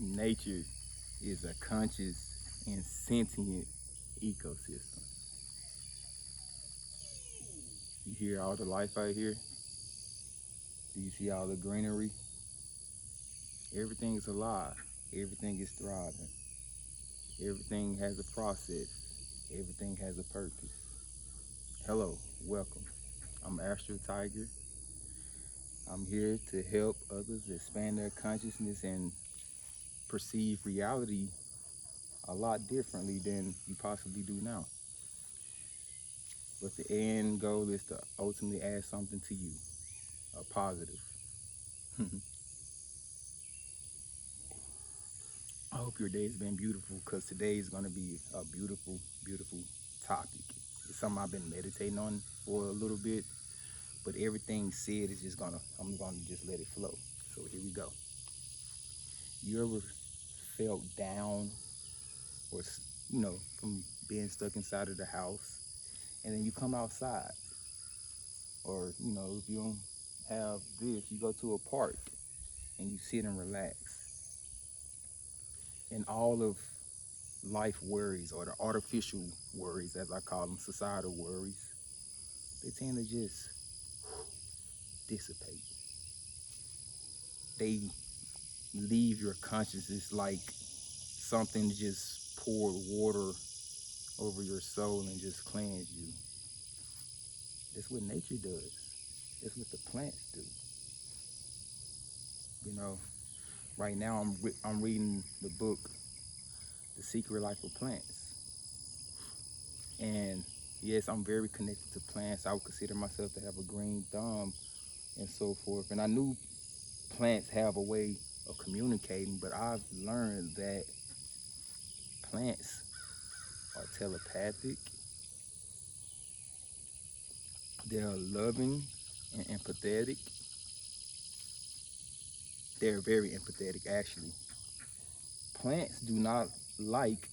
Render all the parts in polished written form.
Nature is a conscious and sentient ecosystem. You hear all the life out here? Do you see all the greenery? Everything is alive. Everything is thriving. Everything has a process. Everything has a purpose. Hello, welcome. I'm Astro Tiger. I'm here to help others expand their consciousness and perceive reality a lot differently than you possibly do now. But the end goal is to ultimately add something to you, a positive. I hope your day has been beautiful because today is going to be a beautiful, beautiful topic. It's something I've been meditating on for a little bit, but everything said is I'm gonna just let it flow. So here we go. You ever felt down or, from being stuck inside of the house and then you come outside? Or, if you don't have this, you go to a park and you sit and relax. And all of life worries, or the artificial worries, as I call them, societal worries, they tend to just dissipate. They leave your consciousness like something just poured water over your soul and just cleanse you. That's what nature does. That's what the plants do. Right now I'm reading the book, The Secret Life of Plants. And yes, I'm very connected to plants. I would consider myself to have a green thumb and so forth. And I knew plants have a way of communicating, but I've learned that plants are telepathic. They're loving and empathetic. They're very empathetic, actually. Plants do not like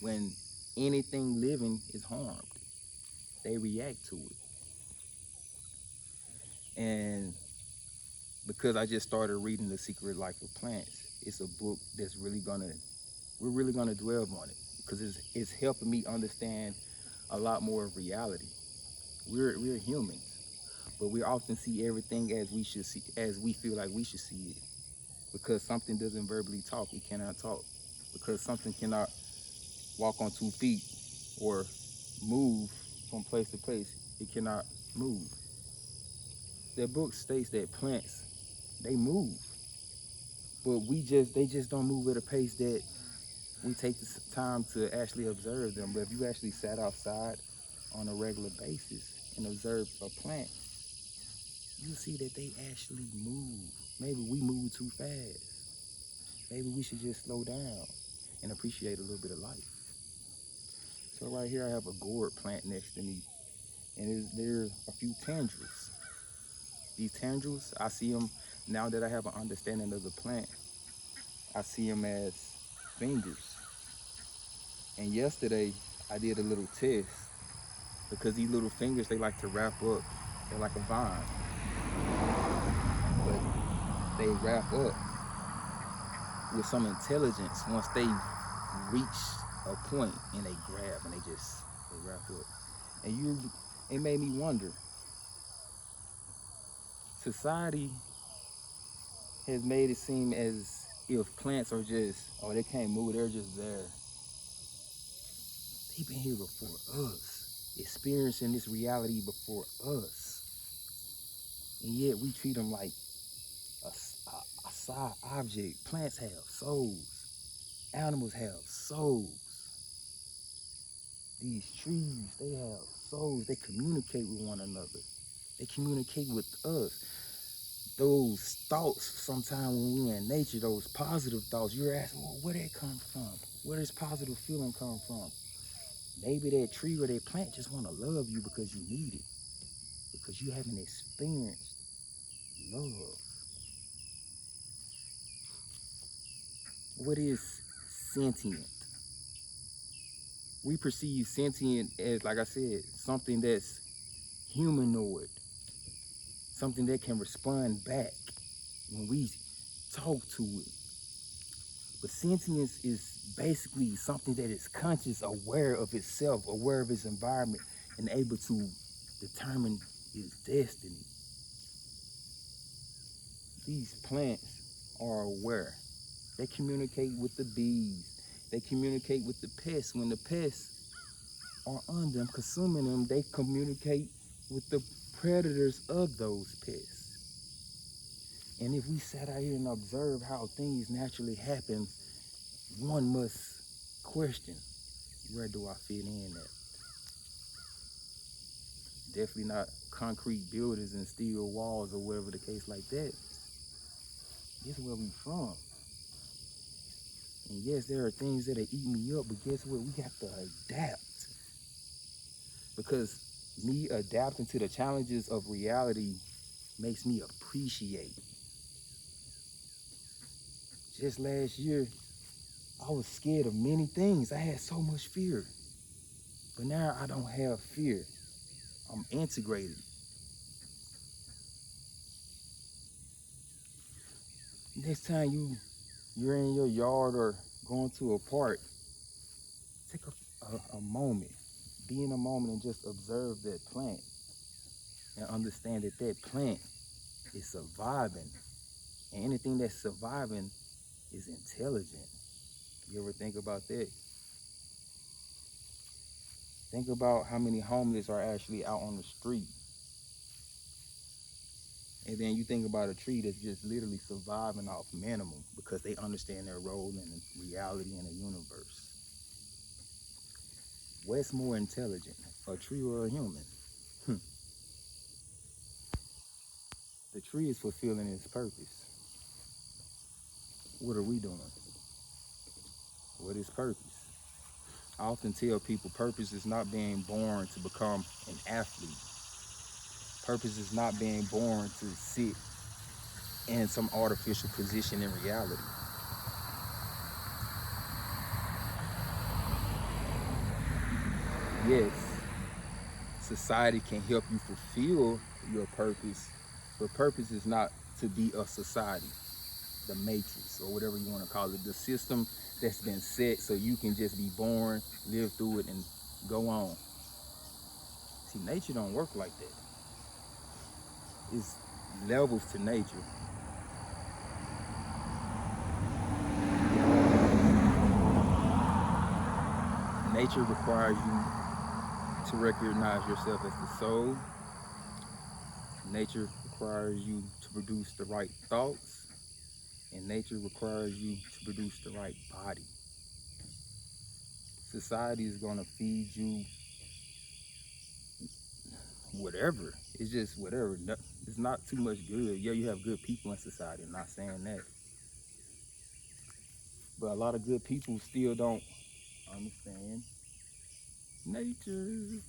when anything living is harmed. They react to it. And because I just started reading The Secret Life of Plants, it's a book that's we're really gonna dwell on it because it's helping me understand a lot more of reality. We're humans, but we often see everything as we feel like we should see it. Because something doesn't verbally talk, it cannot talk. Because something cannot walk on 2 feet or move from place to place, it cannot move. That book states that plants, they move, but they just don't move at a pace that we take the time to actually observe them. But if you actually sat outside on a regular basis and observed a plant, you see that they actually move. Maybe we move too fast. Maybe we should just slow down and appreciate a little bit of life. So right here I have a gourd plant next to me, and there are a few tendrils. These tendrils, I see them, now that I have an understanding of the plant, I see them as fingers. And yesterday I did a little test because these little fingers, they like to wrap up. They're like a vine, but they wrap up with some intelligence once they reach a point and they grab and they wrap up. And it made me wonder, society has made it seem as if plants are just, they can't move, they're just there. They've been here before us, experiencing this reality before us. And yet we treat them like a side object. Plants have souls. Animals have souls. These trees, they have souls. They communicate with one another. They communicate with us. Those thoughts, sometimes when we're in nature, those positive thoughts, you're asking, well, where did it come from? Where does positive feeling come from? Maybe that tree or that plant just want to love you because you need it, because you haven't experienced love. What is sentient? We perceive sentient as, like I said, something that's humanoid, something that can respond back when we talk to it. But sentience is basically something that is conscious, aware of itself, aware of its environment, and able to determine its destiny. These plants are aware. They communicate with the bees. They communicate with the pests. When the pests are on them, consuming them, they communicate with the predators of those pests. And if we sat out here and observe how things naturally happen, one must question, where do I fit in at? Definitely not concrete buildings and steel walls or whatever the case like that. Guess where we from? And yes, there are things that eat me up, but guess what? We got to adapt. Because me adapting to the challenges of reality makes me appreciate. Just last year, I was scared of many things. I had so much fear. But now I don't have fear. I'm integrated. Next time you're in your yard or going to a park, take a moment. Be in a moment and just observe that plant and understand that that plant is surviving. And anything that's surviving is intelligent. You ever think about that? Think about how many homeless are actually out on the street. And then you think about a tree that's just literally surviving off minimum because they understand their role in reality and the universe. What's more intelligent, a tree or a human? The tree is fulfilling its purpose. What are we doing? What is purpose? I often tell people purpose is not being born to become an athlete. Purpose is not being born to sit in some artificial position in reality. Yes, society can help you fulfill your purpose, but purpose is not to be a society, the matrix, or whatever you want to call it, the system that's been set so you can just be born, live through it, and go on. See, nature don't work like that. It's levels to nature. Nature requires you to recognize yourself as the soul. Nature requires you to produce the right thoughts. And nature requires you to produce the right body. Society is going to feed you whatever. It's just whatever. It's not too much good. Yeah, you have good people in society. I'm not saying that. But a lot of good people still don't understand nature.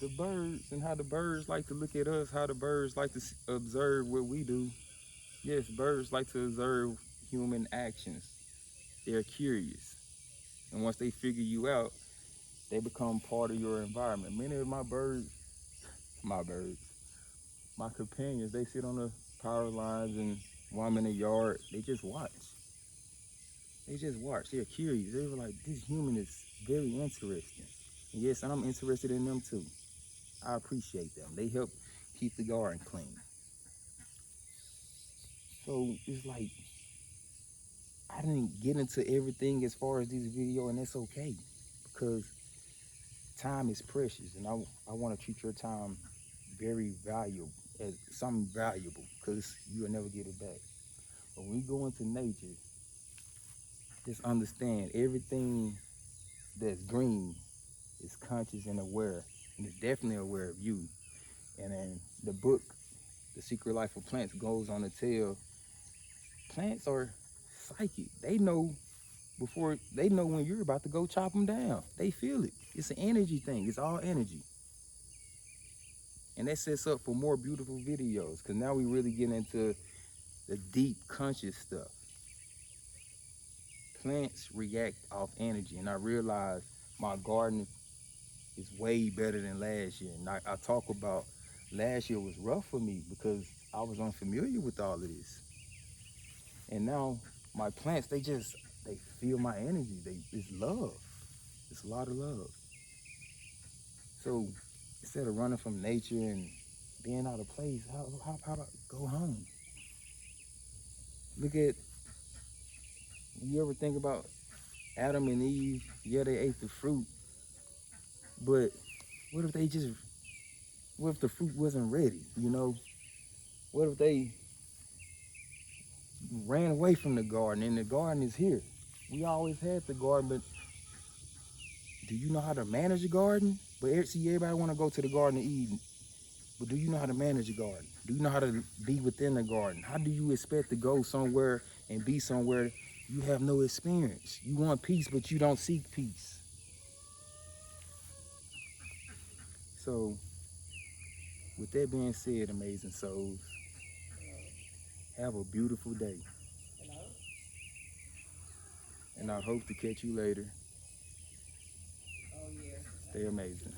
The birds and how the birds like to look at us, how the birds like to observe what we do. Yes, birds like to observe human actions. They're curious. And once they figure you out, they become part of your environment. Many of my birds, my companions, they sit on the power lines and while I'm in the yard, they just watch. They just watch. They're curious. They were like, this human is very interesting. And yes, I'm interested in them too. I appreciate them. They help keep the garden clean. So it's like, I didn't get into everything as far as this video, and that's okay because time is precious, and I want to treat your time very valuable, as something valuable, because you'll never get it back. But when we go into nature, just understand everything that's green is conscious and aware, and it's definitely aware of you. And then the book, The Secret Life of Plants, goes on to tell plants are psychic. They know when you're about to go chop them down. They feel it. It's an energy thing. It's all energy. And that sets up for more beautiful videos because now we really get into the deep conscious stuff. Plants react off energy, and I realized my garden is way better than last year. And I talk about last year was rough for me because I was unfamiliar with all of this. And now my plants, they feel my energy. It's love. It's a lot of love. So instead of running from nature and being out of place, how about go home? Look at, you ever think about Adam and Eve? Yeah, they ate the fruit, but what if what if the fruit wasn't ready, you know? What if they ran away from the garden and the garden is here? We always had the garden, but do you know how to manage a garden? But see, everybody want to go to the Garden of Eden, but do you know how to manage a garden? Do you know how to be within the garden? How do you expect to go somewhere and be somewhere you have no experience? You want peace, but you don't seek peace. So, with that being said, amazing souls, have a beautiful day. And I hope to catch you later. Stay amazing.